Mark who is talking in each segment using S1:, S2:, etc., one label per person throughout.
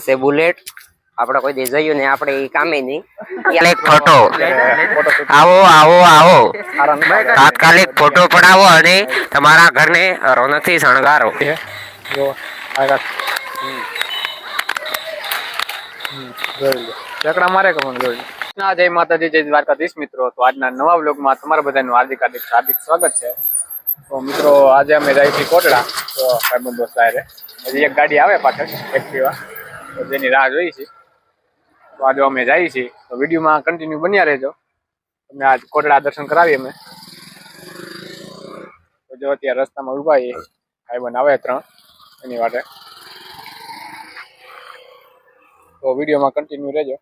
S1: से बुलेट આપણે કોઈ દે જયું ને આપણે ઈ કામે નહીં એક ફોટો આવો આવો આવો તાત્કાલિક ફોટો પડાવો અને તમારા ઘરને રોનકથી શણગારો
S2: જો આગળ ચકડા મારે કોણ જોઈ ના જય માતાજી જય દ્વારકાધીશ મિત્રો તો આજના નવા વ્લોગમાં તમારા બધાનું હાર્દિક સ્વાગત છે તો મિત્રો આજે અમે જઈએ છીએ કોટડા તો ભાઈબંધો સાહેબ હજી એક ગાડી આવે પાછળ એક્ટિવા તો જેની રાહ જોઈ છે તો આજે અમે જઈએ છીએ તો વિડીયોમાં કન્ટિન્યુ બન્યા રહેજો તમને આજ કોટડા દર્શન કરાવીએ અમે તો જો અત્યારે રસ્તામાં ઉભા છીએ ભાઈબંધ આવે 3 એની વાટે તો વિડીયોમાં કન્ટિન્યુ રહેજો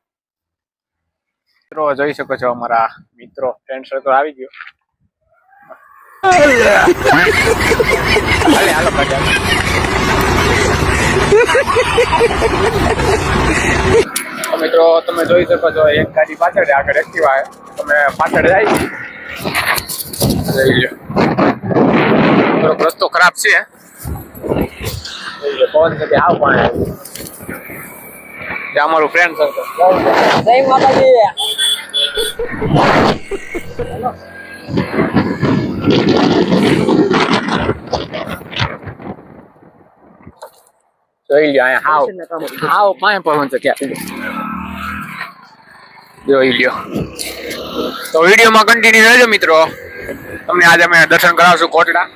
S2: મિત્રો જોઈ શકો છો અમારા મિત્રો ફ્રેન્ડ સર્કલ આવી ગયો હાલો બજાર મિત્રો તમે જોઈ શકો છો એક ગાડી પાછળ આગળ એક્ટિવા તમે પાછળ જાય થોડોક રસ્તો ખરાબ છે પવન કે આવ પણ અમારું ફ્રેન્ડ સર્કલ જય માતાજી જોઈ લ્યો અહીંયા હાવ પાય પવન છે ક્યાં જોઈ લ્યો તો વિડીયોમાં કન્ટિન્યુ રહેજો મિત્રો તમને આજે અમે દર્શન કરાવશું કોટડા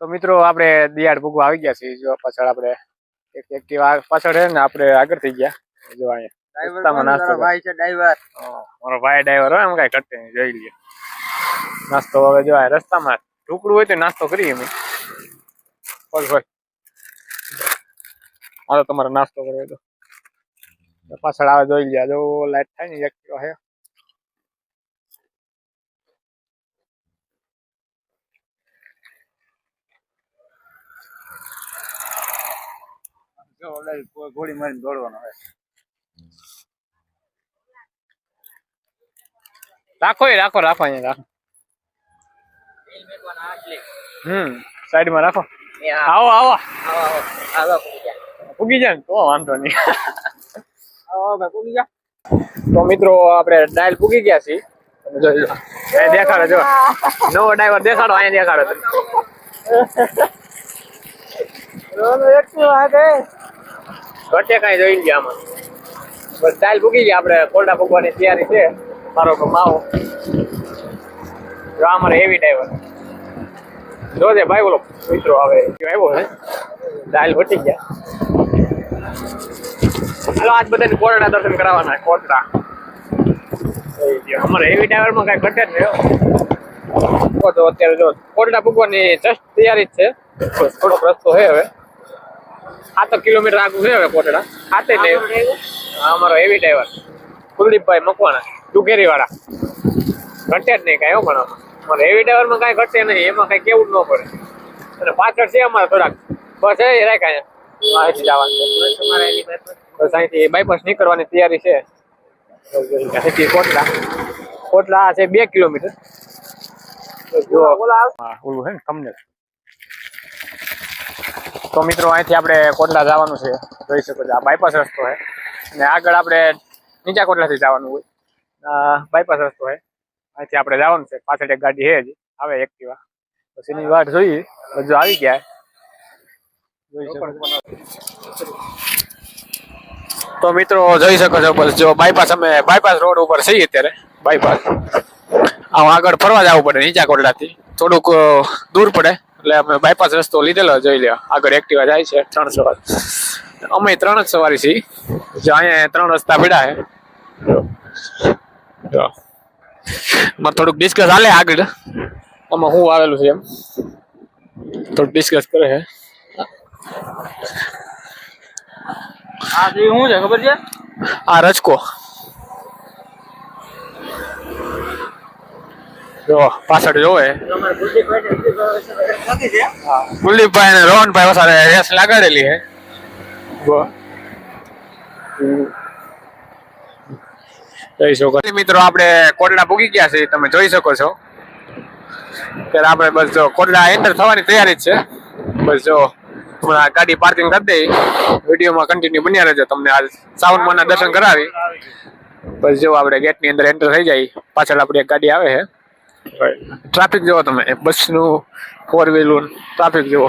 S2: તો મિત્રો આપણે દિયાળ ભૂગવા આવી ગયા છીએ જો પાછળ આપણે એક એક્ટિવા પાછળ છે ને આપણે આગળ થઈ ગયા જો અહીંયા ભાઈ છે ડ્રાઈવર મારો ભાઈ ડ્રાઈવર હોય એમ કઈ ઘટે નહીં જોઈ લઈએ નાસ્તો હવે જો રસ્તામાં ઢુકડું હોય તો નાસ્તો કરીએ અમે હાલો તમારે નાસ્તો કરવો તો પાછળ આવે જોઈ લે જો લાઈટ થાય ને એક્ટિવા હે ઘોડી મારીને દોડવાનો હોય રાખો અહીંયા રાખો સાઈડ માં રાખો આવો ઉગી જાય તો વાંધો નહીં તો મિત્રો આપણે ડાયલ પૂગી ગયા છીએ દેખાડો જો નવો ડ્રાઈવર દેખાડો અહીંયા દેખાડો ઘટે કઈ જોઈ ગયા આમાં બસ ડાયલ પૂગી ગયા આપણે કોરડા પૂગવાની તૈયારી છે મારો માવો જો અમારે હેવી ડ્રાઈવર જોજે ભાઈ બોલો મિત્રો હવે આવ્યો હે ડાયલ ઘટી ગયા હાલો આજ બધાને કોટડા દર્શન કરાવવાના કોટડા અમારે હેવી ડ્રાઈવર માં કઈ ઘટે જ નહીં તો અત્યારે જો કોટડા પૂગવાની જસ્ટ તૈયારી જ છે થોડોક રસ્તો છે હવે 7 કિલોમીટર આગળ છે હવે કોટડા ખાતે નહીં અમારો હેવી ડ્રાઈવર કુલદીપભાઈ મકવાણા ડુગેરી વાળા ઘટે જ નહીં કઈ પણ અમારે હેવી ડ્રાઈવર માં કઈ ઘટે નહીં એમાં કઈ કેવું જ ન પડે અને પાછળ છે અમારે થોડાક બસ એ રાખ્યા અહીંથી જવાનું બસ અહીંથી બાયપાસ નીકળવાની તૈયારી છે કોટડા છે 2 કિલોમીટર ઓલું છે ને તમને તો મિત્રો અહીંથી આપણે કોટડા જવાનું છે જોઈ શકો છો આ બાયપાસ રસ્તો છે અને આગળ આપણે નીચા કોટડાથી જવાનું હોય બાયપાસ રસ્તો છે અહીંથી આપણે જવાનું છે પાછળ એક ગાડી છે હજી આવે એક્ટિવા પછી એની વાટ જોઈએ બધું આવી ગયા તો મિત્રો જોઈ શકો છો બસ જો બાયપાસ અમે બાયપાસ રોડ ઉપર છીએ અત્યારે બાયપાસ આમ આગળ ફરવા જવું પડે નીચા કોટડાથી થોડુંક દૂર પડે એટલે અમે બાયપાસ રસ્તો લીધેલો જોઈ લે આગળ એક્ટિવા જાય છે 3 સવાર અમે 3 જ સવારી છીએ જો અહીંયા 3 રસ્તા પડ્યા છે જો થોડુંક ડિસ્કસ હાલે આગળ આમાં હું આવેલું છે એમ થોડુંક ડિસ્કસ કરે છે આ શું છે ખબર છે આ રચકો જો પાછળ જોવે કુલદીપભાઈ અને રોહનભાઈ વસારે રેસ લગાડેલી છે જોઈ શકો મિત્રો આપણે કોટડા પૂગી ગયા છે તમે જોઈ શકો છો ત્યારે આપણે બસ જો કોટડા એન્ટર થવાની તૈયારી જ છે બસ જો હમણાં ગાડી પાર્કિંગ કરી દઈ, વિડીયોમાં કન્ટિન્યુ બન્યા રહેજો. તમને આ શ્રાવણ માના દર્શન કરાવી પછી જો આપણે ગેટ ની અંદર એન્ટર થઈ જાય. પાછળ આપણી એક ગાડી આવે છે. ટ્રાફિક જોવો તમે, બસ નું, 4 વ્હીલર ટ્રાફિક જોવો.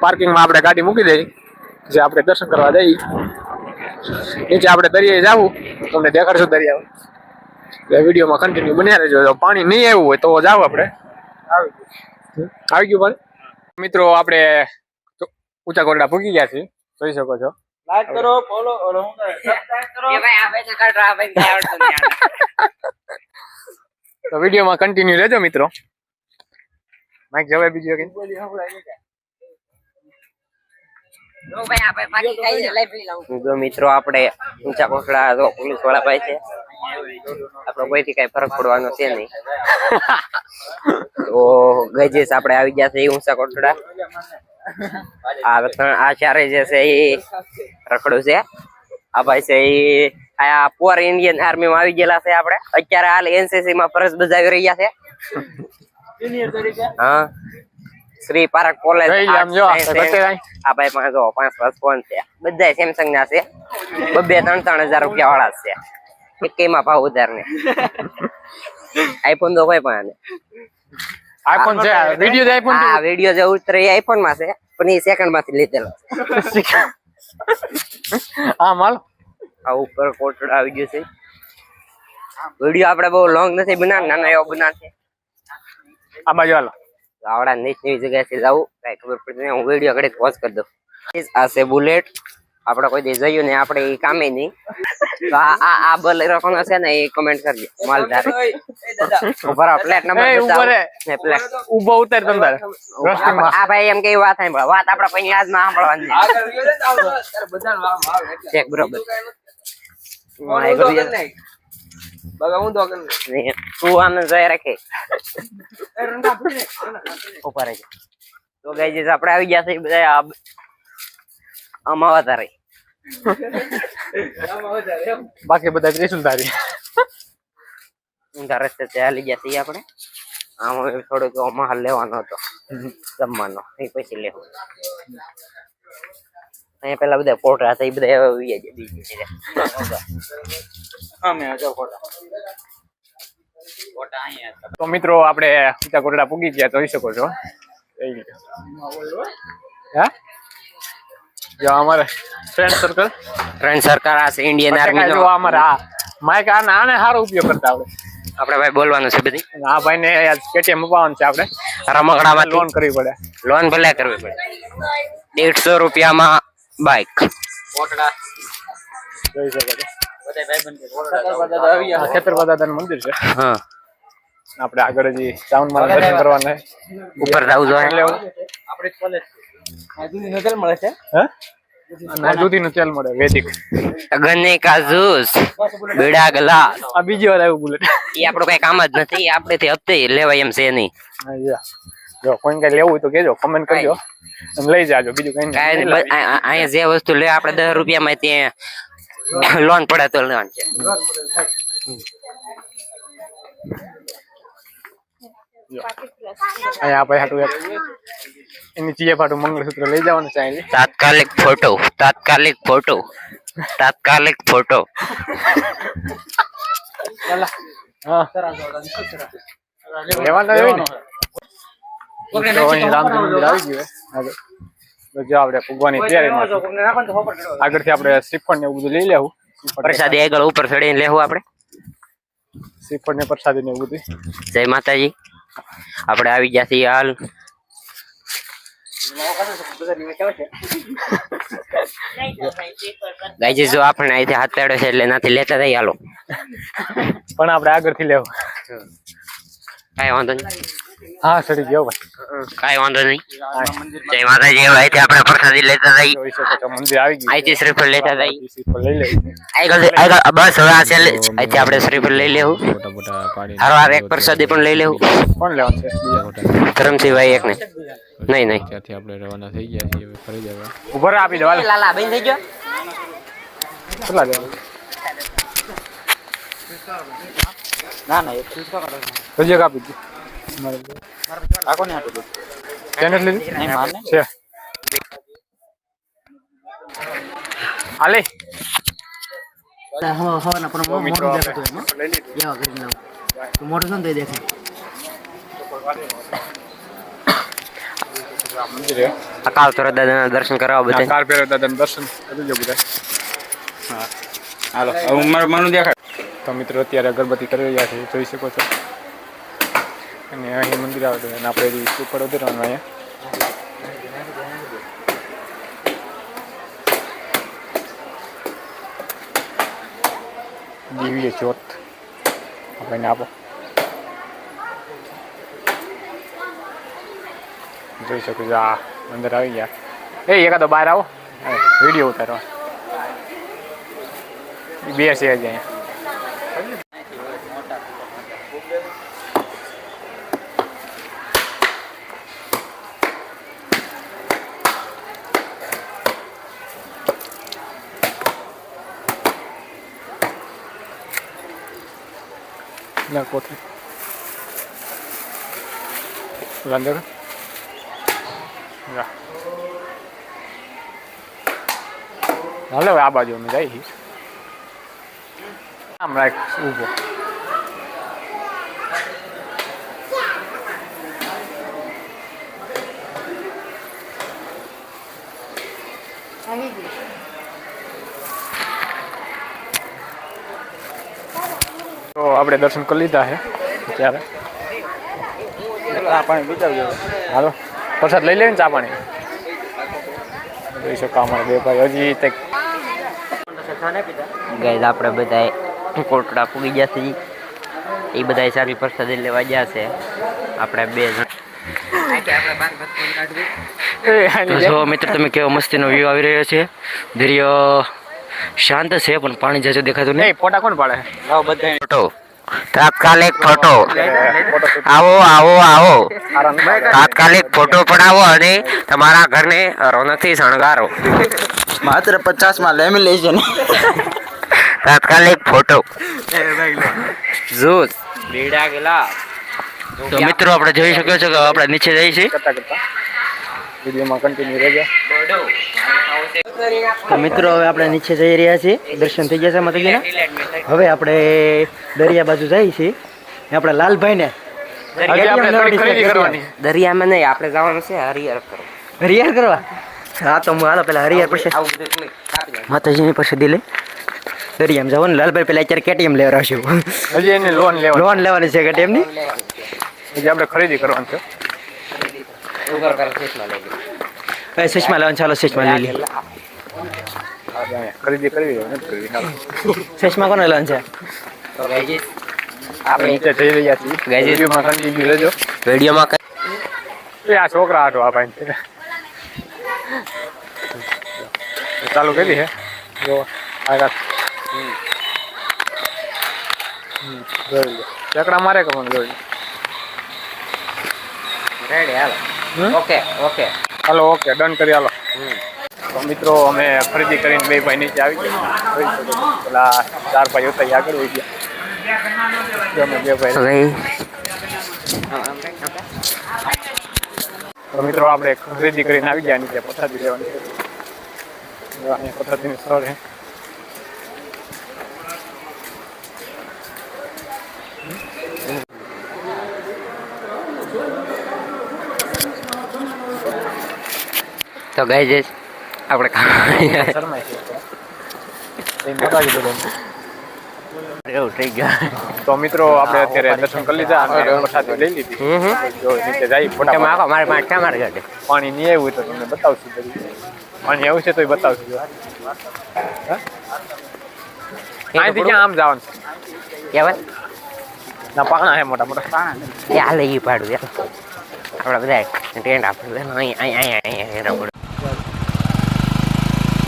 S2: પાર્કિંગમાં આપણે ગાડી મૂકી દઈ, જે આપણે દર્શન કરવા જઈએ. નીચે આપણે દરિયાએ જવું, તમને દેખાડશું દરિયા. વિડીયોમાં કન્ટિન્યુ બન્યા રહેજો. પાણી નહીં આવ્યું હોય તો જાવ આપણે. આવી ગયું પણ મિત્રો, આપણે ઊંચા કોટડા પૂકી ગયા છીએ, જોઈ શકો છો.
S3: લાઈક કરો, ફોલો કરો, સબસ્ક્રાઇબ કરો.
S1: એ ભાઈ આવે છે કટ આ ભાઈ આવડતું નહીં.
S2: તો વિડીયોમાં કન્ટિન્યુ રહેજો મિત્રો. માઈક જવાય બીજું કે
S1: જો મિત્રો, આપણે ઊંચા કોટડા તો પોલીસ વાળા ભાઈ છે, આપડે કોઈથી કઈ ફરક પડવાનો છે નહીં. તો ગઈજીસ આપણે આવી ગયા છે ઊંચા કોટડા. આ ચારે જે છે એ રખડું છે. આ ભાઈ છે એ આ પોર ઇન્ડિયન આર્મી માં આવી ગયેલા છે. આપણે અત્યારે હાલ એનસીસી માં ફરજ બજાવી રહ્યા છે. હા, શ્રી પારક કોલેજ. આ ભાઈ પાસે જો 5 ફોન છે, બધા સેમસંગ ના છે. 2-3 રૂપિયા વાળા છે. એકેયમાં ભાવ ઉધાર ને. આઈફોન તો કોઈ પણ
S2: આઈફોન છે. વિડીયો જે આઈફોન,
S1: આ વિડીયો જે ઉતરે એ આઈફોન માં છે, પણ એ સેકન્ડ માંથી લીધેલો.
S2: હા માલ
S1: આ ઉપર કોટડા આવી ગયો છે. વિડીયો આપણે બહુ લોંગ નથી બનાવ, નાનો એવો બનાવ છે.
S2: આ બાજુ હાલો.
S1: આવડા નીચની જગ્યાએથી જવું કઈ ખબર પડતી નહીં. હું વિડીયો ઘડી પોઝ કરી દઉં. આ છે બુલેટ. આપણે કોઈ દે જયું ને આપણે એ કામે નહીં. તો આ બોલેરો કોનો છે ને એ કમેન્ટ કરજો. માલધાર ઉપર પ્લેટ નંબર પ્લેટ
S2: ઉભો ઉતાર તંદર.
S1: આ ભાઈ એમ કેવી વાત સાંભળો, વાત આપણે પછી આજમાં સાંભળવાની છે. બરોબર. તું આને જોઈ રાખે ઉપર તો ગઈ આપણે આવી ગયા છે બધા આમાં વધારે.
S2: બાકી બધા ત્રિશુલધારી
S1: ઊંધા રસ્તે ચાલી ગયા છીએ આપણે. આમાં થોડોક માલ લેવાનો હતો જમવાનો, એ પછી લેવું. અહીંયા પેલા બધા પોટરા હતા, એ બધા બીજી
S2: તો મિત્રો આપણે ઊંચા કોટડા પૂગી ગયા, જોઈ શકો છો. હે જો અમારે ફ્રેન્ડ સર્કલ
S1: આ છે ઇન્ડિયન આર્મી
S2: જો અમારા માઈક આને સારો ઉપયોગ કરતા આવડે.
S1: આપણે ભાઈ બોલવાનું છે બધી.
S2: આ ભાઈ ને કેટીએમ અપાવવાનું છે. આપણે
S1: રમકડામાં
S2: લોન કરવી પડે.
S1: લોન ભલે કરવી પડે. 150 રૂપિયામાં બાઈક.
S2: જોઈ શકો છો. ખેતરપા દાદાનું મંદિર છે.
S1: હા,
S2: આપણે આગળ હજી શ્રાવણ માના દર્શન કરવાના છે.
S1: ઉપર જવું જોઈએ.
S2: દૂધીનું તેલ મળે વૈદિક.
S1: ગન્ને કા જ્યુસ, બીડા ગ્લાસ.
S2: આ બીજી વાર આવ્યું બુલેટ.
S1: એ આપણું કઈ કામ જ નથી. આપણે થી હપ્તે લેવાય એમ છે નહીં.
S2: જો કોઈ કઈ લેવું હોય તો કેજો, કમેન્ટ કરજો, તમે લઈ જાજો. બીજું કઈ નહીં.
S1: અહીંયા જે વસ્તુ લે આપણે 10 રૂપિયામાં ત્યાં લોન પડે તો લેવાનું છે.
S2: અહીંયા આપણે હાટું એની ચીએ ફાટું મંગળસૂત્ર લઈ જવાનું છે.
S1: તાત્કાલિક ફોટો.
S2: હા લેવાના હોય ને. રામજી મંદિર આવી ગયું. જો આપણે ભગવાનની તૈયારીમાં આગળથી આપણે શ્રીફળ ને એવું બધું લઈ લેવું.
S1: પ્રસાદી આગળ ઉપર ચડીને લેવું આપણે.
S2: શ્રીફળ ને પ્રસાદી ને એવું બધું.
S1: જય માતાજી. આપણે આવી ગયા છીએ હાલ. ગાઈજી જો આપણે અહીંથી હાથ પેડો છે એટલે નાથી લેતા જઈએ હાલો.
S2: પણ આપણે આગળથી લેવું.
S1: કાંઈ વાંધો નહીં.
S2: હા સડી ગયો ભાઈ.
S1: કાંઈ વાંધો નહીં. જય માતાજી. અહીંથી આપણે પ્રસાદી લેતા જઈએ.
S2: જોઈ શકો છો મંદિર આવી ગયું.
S1: અહીંથી શ્રીફળ લેતા જઈએ.
S2: શ્રીફળ લઈ લેવું.
S1: આગળ બસ હવે આ છેલ્લે અહીંથી આપણે શ્રીફળ લઈ લેવું. હારવાર એક પ્રસાદી પણ લઈ લેવું.
S2: કોણ લેવાનું છે?
S1: ધરમસિંહભાઈ એક ને. નહીં
S4: ત્યાંથી આપણે રવાના થઈ ગયા છીએ. હવે ફરી જવા
S2: ઉભર આપી દો.
S1: લાલા બેન થઈ ગયો.
S2: કેટલા દેવાનું?
S3: ના
S2: હજી એક આપી દો.
S3: આખો ને આપી દો.
S2: તેને જ લીધી છે હાલે તો મિત્રો આપણે લઈ લીધું મંદિર હે
S1: અકાલ તોરત દાદાના દર્શન કરાવો બધા
S2: કાલ પહેરો દાદાનું દર્શન કરી જો બધા
S3: હા હાલો હવે મારું માનું દેખાડ
S2: તો મિત્રો અત્યારે અગરબત્તી કરી રહ્યા છે જોઈ શકો છો અને અહીં મંદિર આવે છે અને આપણે ઉપર ઉતરવાનું અહીંયા દિવ્ય જ્યોત આપણને આપો જોઈ શકો છો આ અંદર આવી ગયા એકાદો બહાર આવો વિડીયો ઉતારવા બે છે હજી અહીંયા ના કોઠી અંદર હાલો આ બાજુ અમે જઈએ આમ રાખ ઊભો તો આપણે દર્શન કરી લીધા છે ત્યારે
S3: ચા પાણી પીતા
S2: હાલો પ્રસાદ લઈ લેને ચા પાણી જોઈ શકો અમારા બે ભાઈ હજી તક
S1: ગાઈઝ આપણે બધા કોટડા પૂગી ગયા છે એ બધા સારી પ્રસાદ લેવા ગયા છે આપણે બે જણ તો જો મિત્ર તમે કેવો મસ્તીનો વ્યૂ આવી રહ્યો છે દરિયો શાંત છે પણ પાણી જાજુ દેખાતું નહીં
S2: ફોટા કોણ પાડે
S3: બધા
S1: ફોટો તાત્કાલિક ફોટો આવો આવો આવો તાત્કાલિક ફોટો પડાવો અને તમારા ઘરને રોનકથી શણગારો
S3: માત્ર 50 માં લેમિનેશન
S1: તાત્કાલિક ફોટો જૂસ બીડા ગલા તો મિત્રો આપણે જોઈ શકો છો કે આપણે નીચે જઈએ છીએ
S2: કરતા કરતા વિડીયોમાં કન્ટિન્યુ રહેજો
S5: તો મિત્રો હવે આપણે નીચે જઈ રહ્યા છીએ દર્શન થઈ ગયા છે માતાજીના હવે આપણે દરિયા બાજુ જઈએ છીએ આપણે લાલભાઈને
S2: હજી આપણે થોડી ખરીદી કરવાની
S1: દરિયામાં નહીં આપણે જવાનું છે હરિહર કરો
S5: હરિહર કરવા હા તો હું હાલો પેલા હરિહર પછી માતાજીની પ્રસિદ્ધિ લઈ દરિયામાં જવાનું લાલભાઈ પેલા અત્યારે કેટીએમ લેવા રાખ્યું
S2: હજી એને લોન લેવાની
S5: લોન લેવાની છે કેટીએમની
S2: હજી આપણે ખરીદી કરવાની છે
S5: સચમાં લેવાનું ચાલો સચમાં લઈ લઈએ
S2: ખરીદી કરવી હોય નથી કરવી હાલો.
S5: સચમાં કોને લેવાનું છે
S1: તો ગાઈઝ
S2: આપણે નીચે જઈ રહ્યા છીએ
S1: Guys,
S2: વિડીયોમાં કન્ટિન્યુ રહેજો
S1: વિડીયોમાં
S2: એ આ છોકરા હાટો આ ભાઈ ચાલુ કરી હે જો આગળ જોઈ લો ચકડા મારે કરવાનું જોઈ લો.
S1: Ready hello okay okay
S2: hello okay done કરી હાલો તો મિત્રો અમે ખરીદી કરીને બે ભાઈ નીચે આવી ગયા જોઈ શકો છો. પેલા ચાર ભાઈ હતા એ આગળ વહી ગયા જો અમે બે ભાઈ તો મિત્રો આપણે ખરીદી કરીને આવી ગયા નીચે પ્રસાદી લેવાની છે. જો અહીંયા પ્રસાદીનું સ્થળ છે
S1: તો ગાઈઝ આપણે
S2: શરમાય છે એ મોટાજી બધું
S1: એવું થઈ ગયા
S2: તો મિત્રો આપણે અત્યારે દર્શન કરી લીધા અને પ્રસાદી લઈ લીધી જો નીચે જાય ફોટા
S1: મારો મારે પાંચ મારે ઘટે
S2: પાણી નહીં આવ્યું તો તમને બતાવશું બધું પાણી આવ્યું છે તો બતાવશું જો અહીંથી ક્યાં આમ જવાનું
S1: કેવલ
S2: ના પાણા છે મોટા મોટા પાણા
S1: એ હાલે એ પાડું યાર આપણે બધા ટેન્ટ આપણે અહીંયા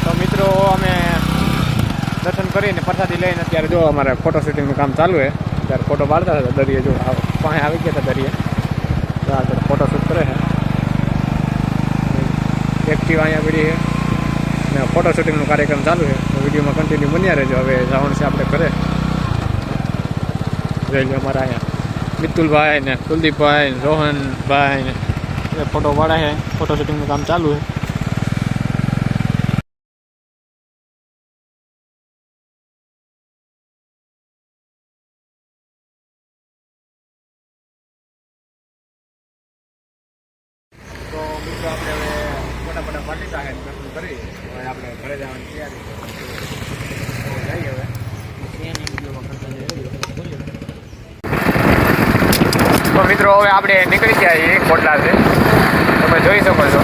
S2: તો મિત્રો અમે દર્શન કરીને પ્રસાદી લઈને અત્યારે જો અમારે ફોટો શૂટિંગનું કામ ચાલુ છે ત્યારે ફોટો પાડતા હતા દરિયે જો પાસે આવી ગયા હતા દરિયે અત્યારે ફોટો શૂટ કરે છે એક્ટિવા અહીંયા પડી છે ને ફોટો શૂટિંગનો કાર્યક્રમ ચાલુ છે તો વિડીયોમાં કન્ટિન્યુ બન્યા રહેજો હવે જવાનું છે આપણે ઘરે જોઈ લો અમારા અહીંયા મિતુલભાઈ ને કુલદીપભાઈ ને રોહનભાઈ ને
S4: એ ફોટો પાડે છે, ફોટો શૂટિંગનું કામ ચાલુ છે.
S2: તો મિત્રો આપણે હવે ફટાફટ પાટી સાથે દર્શન કરી હવે આપણે ઘરે જવાની તૈયારી તો જઈએ હવે. તો મિત્રો હવે આપણે નીકળી ગયા છીએ કોટલાથી. તમે જોઈ શકો છો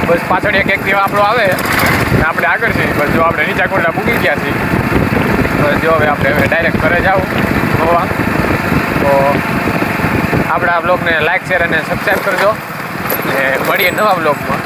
S2: બસ પાછળ એક એક્ટિવા આપણો આવે ને આપણે આગળ છીએ. બસ જો આપણે નીચા કોટલા મૂકી ગયા છીએ. બસ જો હવે આપણે ડાયરેક્ટ ઘરે જાવ હોવા. તો આપણા બ્લોગને લાઈક શેર અને સબસ્ક્રાઈબ કરજો. ને મળીએ નવા બ્લોગમાં.